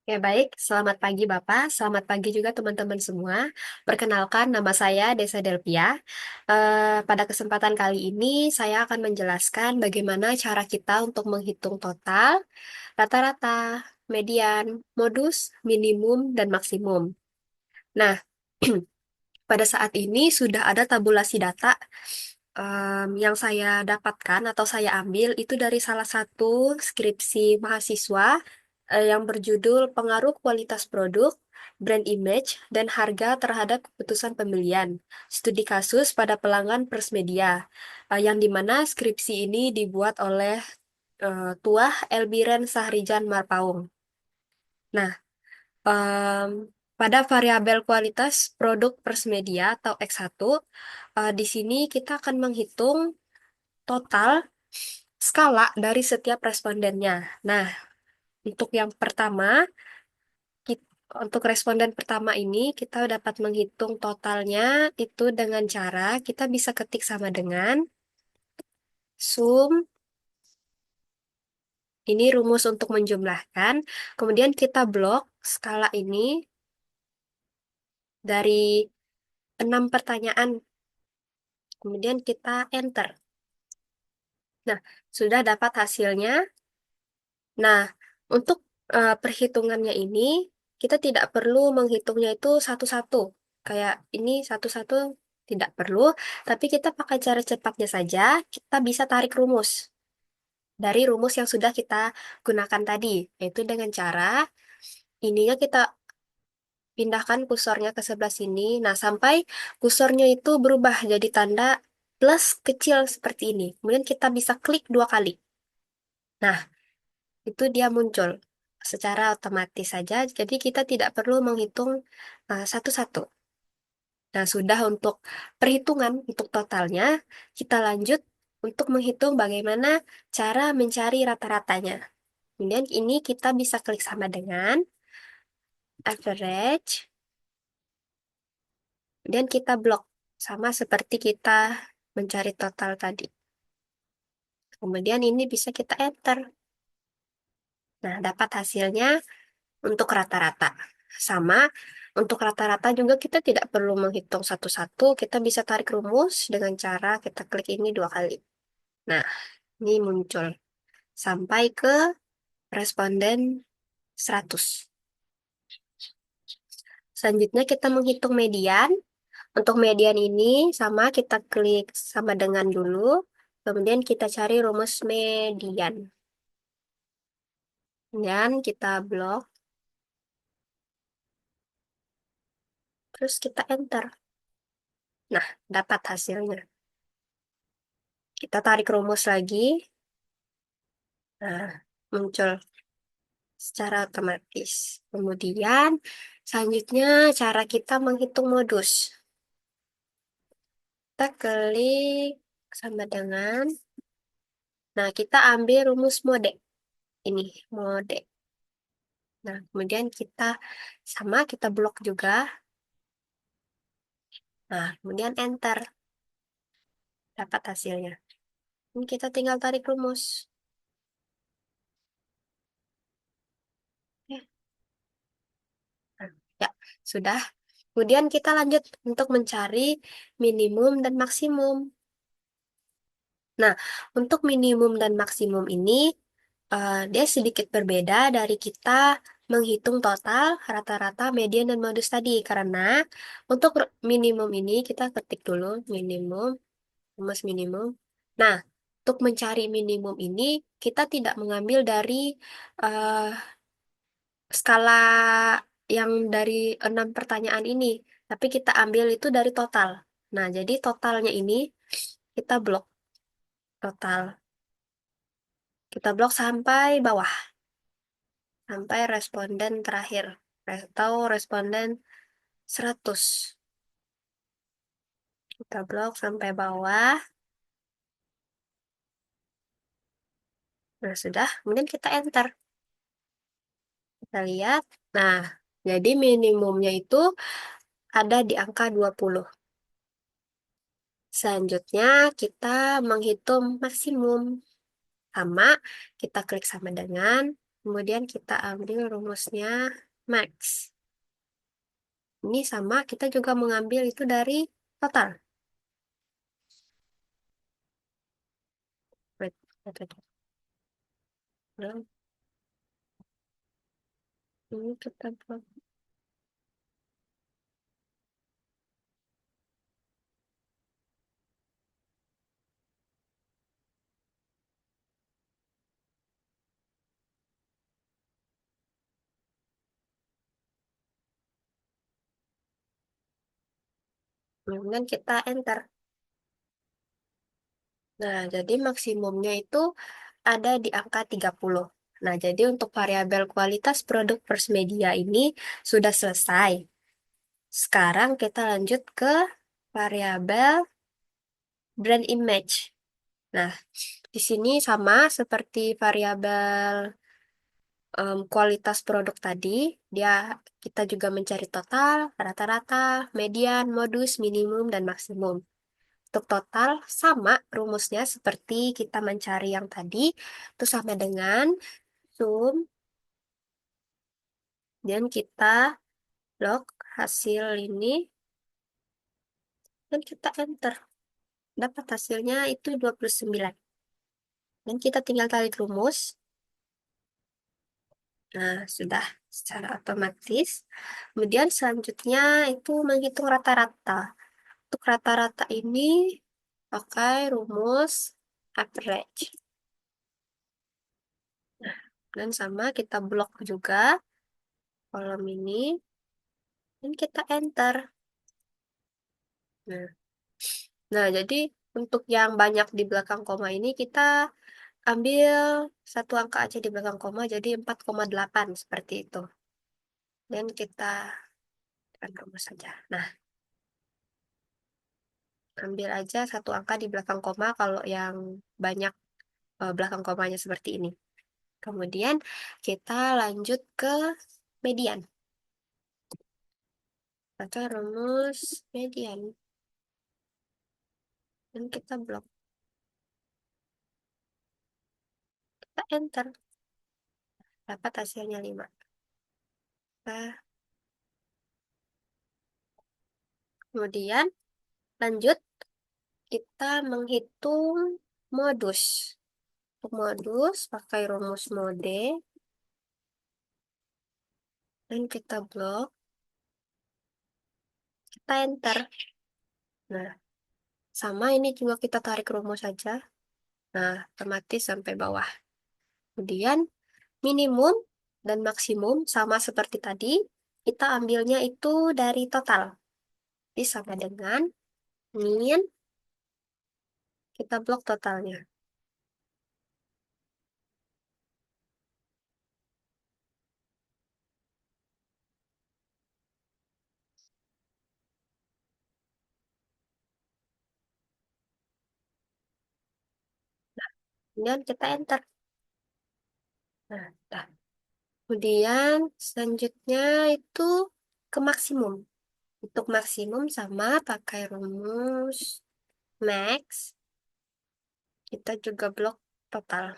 Ya baik, selamat pagi Bapak, selamat pagi juga teman-teman semua. Perkenalkan, nama saya Desa Delpia. Pada kesempatan kali ini, saya akan menjelaskan bagaimana cara kita untuk menghitung total, rata-rata, median, modus, minimum, dan maksimum. Nah, pada saat ini sudah ada tabulasi data yang saya dapatkan atau saya ambil itu dari salah satu skripsi mahasiswa yang berjudul Pengaruh Kualitas Produk, Brand Image, dan Harga Terhadap Keputusan Pembelian. Studi kasus pada pelanggan Persmedia, yang dimana skripsi ini dibuat oleh Tuah Elbiren Sahrijan Marpaung. Nah, em, pada variabel kualitas produk Persmedia atau X1, di sini kita akan menghitung total skala dari setiap respondennya. Nah, untuk yang pertama, kit- untuk responden pertama ini kita dapat menghitung totalnya itu dengan cara kita bisa ketik sama dengan sum, ini rumus untuk menjumlahkan, kemudian kita blok skala ini dari 6 pertanyaan, kemudian kita enter. Nah, sudah dapat hasilnya. Nah, untuk perhitungannya ini, kita tidak perlu menghitungnya itu satu-satu. Kayak ini satu-satu tidak perlu, tapi kita pakai cara cepatnya saja, kita bisa tarik rumus dari rumus yang sudah kita gunakan tadi, yaitu dengan cara ininya kita pindahkan kursornya ke sebelah sini. Nah, sampai kursornya itu berubah jadi tanda plus kecil seperti ini. Kemudian kita bisa klik 2 kali. Nah, itu dia muncul secara otomatis saja. Jadi kita tidak perlu menghitung satu-satu. Nah, sudah untuk perhitungan untuk totalnya, kita lanjut untuk menghitung bagaimana cara mencari rata-ratanya. Kemudian ini kita bisa klik sama dengan average, dan kita blok sama seperti kita mencari total tadi. Kemudian ini bisa kita enter. Nah, dapat hasilnya untuk rata-rata. Sama, untuk rata-rata juga kita tidak perlu menghitung satu-satu, kita bisa tarik rumus dengan cara kita klik ini 2 kali. Nah, ini muncul sampai ke responden 100. Selanjutnya kita menghitung median. Untuk median ini sama kita klik sama dengan dulu, kemudian kita cari rumus median. Dan kita blok, terus kita enter. Nah, dapat hasilnya. Kita tarik rumus lagi. Nah, muncul secara otomatis. Kemudian, selanjutnya cara kita menghitung modus. Kita klik sama dengan, nah kita ambil rumus mode. Ini, mode. Nah, kemudian kita sama, kita blok juga. Nah, kemudian enter. Dapat hasilnya. Ini kita tinggal tarik rumus. Ya, nah, ya, sudah. Kemudian kita lanjut untuk mencari minimum dan maksimum. Nah, untuk minimum dan maksimum ini, dia sedikit berbeda dari kita menghitung total, rata-rata, median, dan modus tadi. Karena untuk minimum ini, kita ketik dulu minimum, rumus minimum. Nah, untuk mencari minimum ini, kita tidak mengambil dari eh, skala yang dari 6 pertanyaan ini, tapi kita ambil itu dari total. Nah, jadi totalnya ini kita blok total. Kita blok sampai bawah, sampai responden terakhir, atau responden 100. Kita blok sampai bawah. Nah, sudah. Kemudian kita enter. Kita lihat. Nah, jadi minimumnya itu ada di angka 20. Selanjutnya, kita menghitung maksimum. Sama, kita klik sama dengan. Kemudian kita ambil rumusnya max. Ini sama, kita juga mengambil itu dari total. Wait, wait, wait. Belum. Ini kita buat. Kemudian kita enter. Nah, jadi maksimumnya itu ada di angka 30. Nah, jadi untuk variabel kualitas produk first media ini sudah selesai. Sekarang kita lanjut ke variabel brand image. Nah, di sini sama seperti variabel kualitas produk tadi, dia kita juga mencari total, rata-rata, median, modus, minimum, dan maksimum. Untuk total sama rumusnya seperti kita mencari yang tadi, itu sama dengan sum, dan kita log hasil ini, dan kita enter. Dapat hasilnya itu 29. Dan kita tinggal tarik rumus. Nah, sudah secara otomatis. Kemudian selanjutnya itu menghitung rata-rata. Untuk rata-rata ini pakai rumus average. Dan sama kita blok juga kolom ini dan kita enter. Nah, nah, jadi untuk yang banyak di belakang koma ini kita ambil satu angka aja di belakang koma jadi 4,8 seperti itu. Dan kita tekan rumus saja. Nah, ambil aja satu angka di belakang koma kalau yang banyak belakang komanya seperti ini. Kemudian kita lanjut ke median. Atau rumus median. Dan kita blok. Kita enter. Dapat hasilnya 5. Nah, kemudian lanjut kita menghitung modus. Untuk modus pakai rumus mode. Dan kita blok. Kita enter. Nah, sama ini juga kita tarik rumus saja. Nah, otomatis sampai bawah. Kemudian minimum dan maksimum sama seperti tadi. Kita ambilnya itu dari total. Jadi sama dengan min, kita blok totalnya. Kemudian kita enter. Nah, dah. Kemudian selanjutnya itu ke maksimum. Untuk maksimum sama pakai rumus max. Kita juga blok total.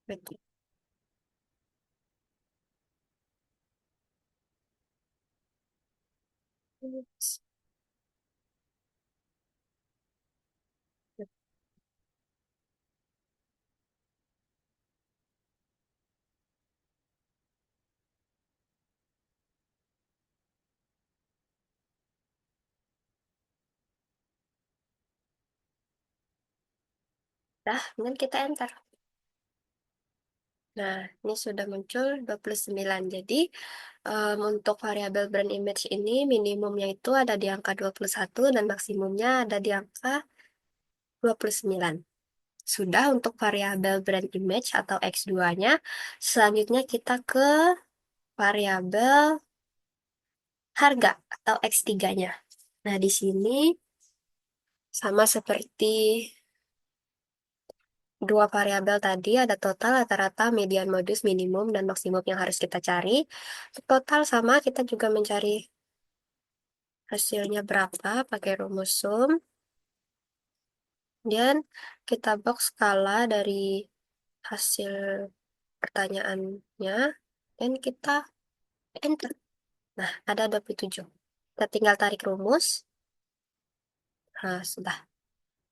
Berarti. Dah, kemudian kita enter. Nah, ini sudah muncul 29. Jadi, untuk variabel brand image ini minimumnya itu ada di angka 21 dan maksimumnya ada di angka 29. Sudah untuk variabel brand image atau X2-nya. Selanjutnya kita ke variabel harga atau X3-nya. Nah, di sini sama seperti dua variabel tadi ada total, rata-rata, median, modus, minimum, dan maksimum yang harus kita cari. Untuk total sama, kita juga mencari hasilnya berapa pakai rumus sum. Kemudian kita box skala dari hasil pertanyaannya dan kita enter. Nah, ada 27. Kita tinggal tarik rumus. Nah, sudah.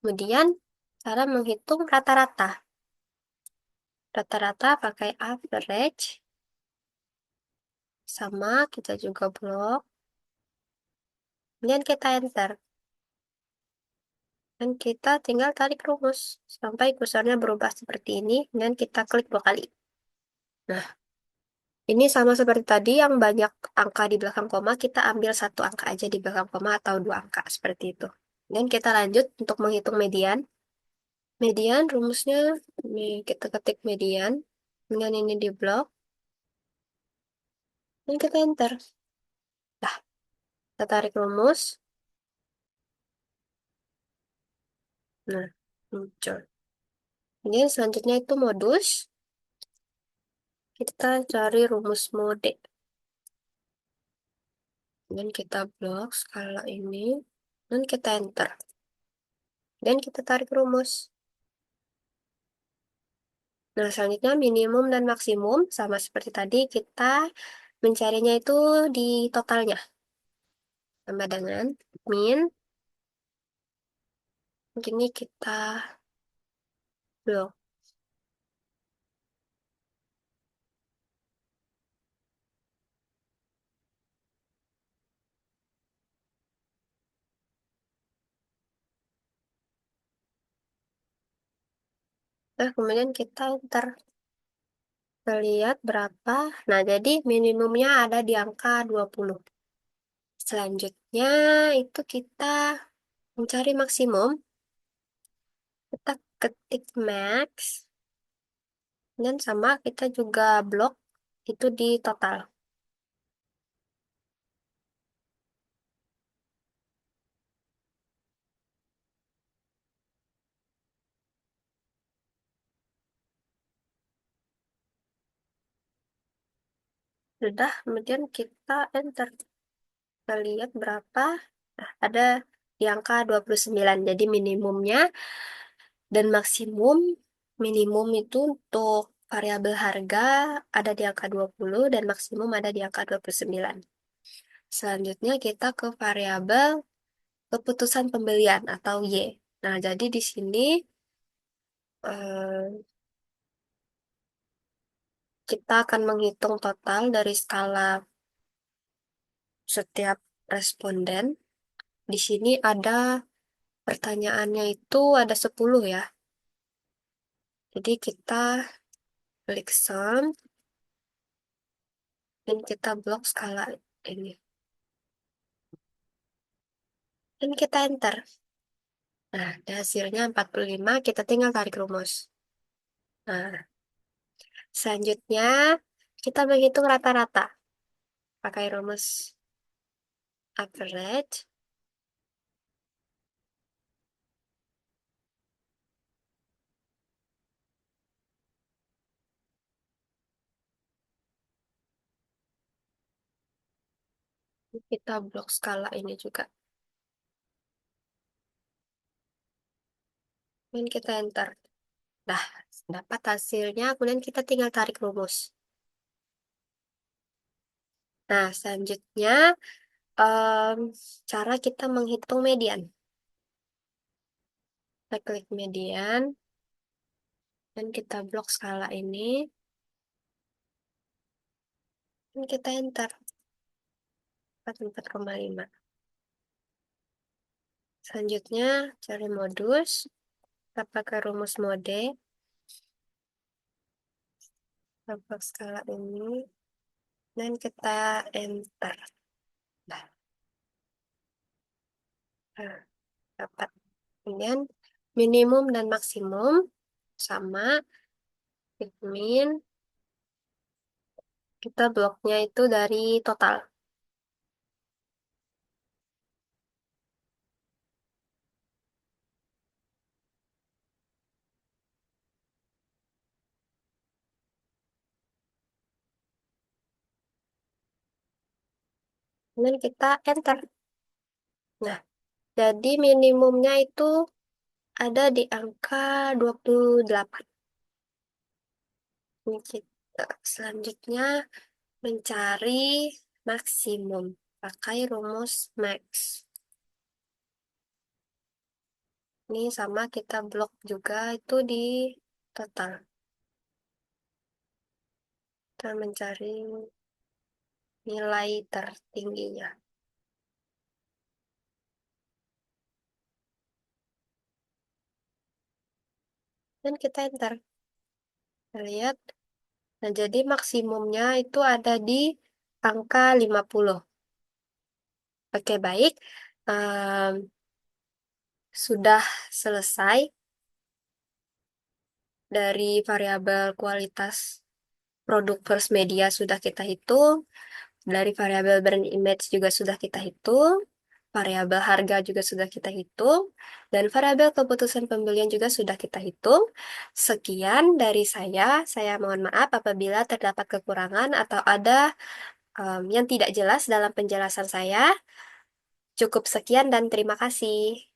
Kemudian cara menghitung rata-rata. Rata-rata pakai average. Sama, kita juga blok. Kemudian kita enter. Dan kita tinggal tarik rumus. Sampai kursornya berubah seperti ini. Dan kita klik 2 kali. Nah, ini sama seperti tadi yang banyak angka di belakang koma. Kita ambil 1 angka aja di belakang koma atau 2 angka. Seperti itu. Dan kita lanjut untuk menghitung median. Median rumusnya, ini kita ketik median. Kemudian ini di blok. Dan kita enter. Nah, kita tarik rumus. Nah, muncul. Kemudian selanjutnya itu modus. Kita cari rumus mode. Dan kita blok skala ini. Dan kita enter. Dan kita tarik rumus. Nah, selanjutnya minimum dan maksimum. Sama seperti tadi, kita mencarinya itu di totalnya. Sama dengan min. Ini kita blok. Nah, kemudian kita enter. Kita lihat berapa. Nah, jadi minimumnya ada di angka 20. Selanjutnya itu kita mencari maksimum. Kita ketik max. Dan sama kita juga blok itu di total. Sudah, kemudian kita enter. Kita lihat berapa. Nah, ada di angka 29. Jadi minimumnya dan maksimum. Minimum itu untuk variabel harga ada di angka 20 dan maksimum ada di angka 29. Selanjutnya kita ke variabel keputusan pembelian atau Y. Nah, jadi di sini eh, kita akan menghitung total dari skala setiap responden. Di sini ada pertanyaannya itu ada 10 ya. Jadi kita klik sum dan kita blok skala ini. Dan kita enter. Nah, hasilnya 45, kita tinggal tarik rumus. Nah, selanjutnya kita menghitung rata-rata. Pakai rumus average. Kita blok skala ini juga. Dan kita enter. Nah, dapat hasilnya, kemudian kita tinggal tarik rumus. Nah, selanjutnya em, cara kita menghitung median. Kita klik median, dan kita blok skala ini, dan kita enter. 44,5. Selanjutnya, cari modus. Kita pakai rumus mode. Kita blok skala ini, dan kita enter. Nah, nah, dapat. Kemudian minimum dan maksimum sama min, kita bloknya itu dari total. Kemudian kita enter. Nah, jadi minimumnya itu ada di angka 28. Ini kita selanjutnya mencari maksimum pakai rumus max. Ini sama kita blok juga itu di total. Kita mencari nilai tertingginya. Dan kita enter. Kita lihat. Nah, jadi maksimumnya itu ada di angka 50. Oke, baik. Em, sudah selesai dari variabel kualitas produk first media sudah kita hitung, dari variabel brand image juga sudah kita hitung, variabel harga juga sudah kita hitung, dan variabel keputusan pembelian juga sudah kita hitung. Sekian dari saya. Saya mohon maaf apabila terdapat kekurangan atau ada yang tidak jelas dalam penjelasan saya. Cukup sekian dan terima kasih.